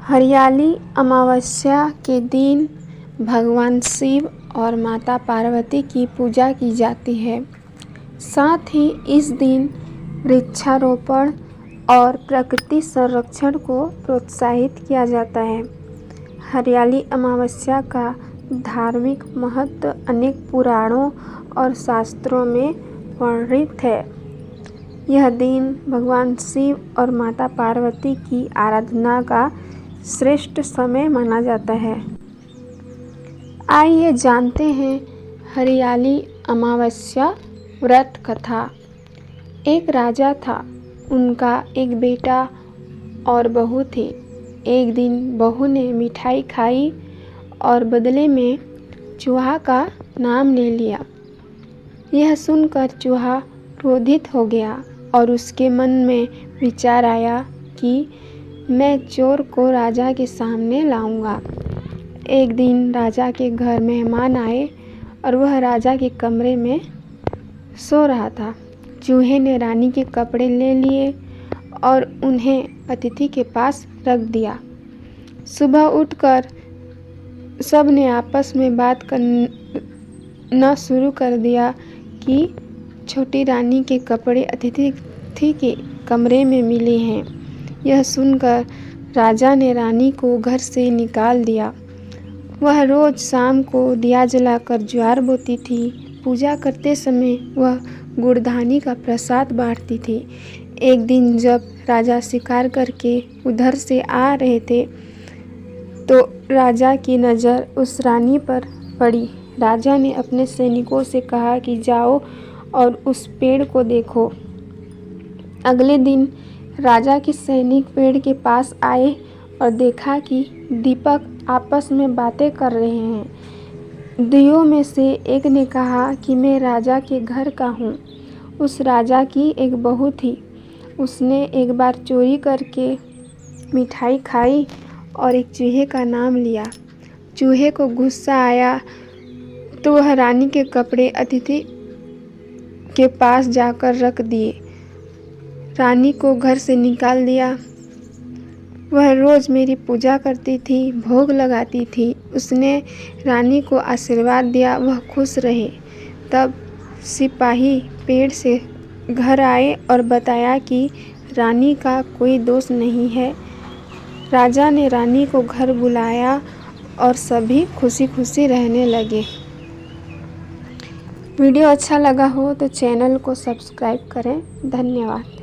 हरियाली अमावस्या के दिन भगवान शिव और माता पार्वती की पूजा की जाती है। साथ ही इस दिन वृक्षारोपण और प्रकृति संरक्षण को प्रोत्साहित किया जाता है। हरियाली अमावस्या का धार्मिक महत्व अनेक पुराणों और शास्त्रों में वर्णित है। यह दिन भगवान शिव और माता पार्वती की आराधना का श्रेष्ठ समय माना जाता है। आइए जानते हैं हरियाली अमावस्या व्रत कथा। एक राजा था, उनका एक बेटा और बहू थी। एक दिन बहू ने मिठाई खाई और बदले में चूहा का नाम ले लिया। यह सुनकर चूहा क्रोधित हो गया और उसके मन में विचार आया कि मैं चोर को राजा के सामने लाऊंगा। एक दिन राजा के घर मेहमान आए और वह राजा के कमरे में सो रहा था। चूहे ने रानी के कपड़े ले लिए और उन्हें अतिथि के पास रख दिया। सुबह उठकर सब ने आपस में बात करना शुरू कर दिया कि छोटी रानी के कपड़े अतिथि के कमरे में मिले हैं। यह सुनकर राजा ने रानी को घर से निकाल दिया। वह रोज शाम को दिया जलाकर ज्वार बोती थी। पूजा करते समय वह गुड़धानी का प्रसाद बांटती थी। एक दिन जब राजा शिकार करके उधर से आ रहे थे तो राजा की नज़र उस रानी पर पड़ी। राजा ने अपने सैनिकों से कहा कि जाओ और उस पेड़ को देखो। अगले दिन राजा के सैनिक पेड़ के पास आए और देखा कि दीपक आपस में बातें कर रहे हैं। दियों में से एक ने कहा कि मैं राजा के घर का हूँ। उस राजा की एक बहू थी। उसने एक बार चोरी करके मिठाई खाई और एक चूहे का नाम लिया। चूहे को गुस्सा आया तो वह रानी के कपड़े अतिथि के पास जाकर रख दिए। रानी को घर से निकाल दिया। वह रोज़ मेरी पूजा करती थी, भोग लगाती थी। उसने रानी को आशीर्वाद दिया, वह खुश रहे। तब सिपाही पेड़ से घर आए और बताया कि रानी का कोई दोष नहीं है। राजा ने रानी को घर बुलाया और सभी खुशी खुशी रहने लगे। वीडियो अच्छा लगा हो तो चैनल को सब्सक्राइब करें। धन्यवाद।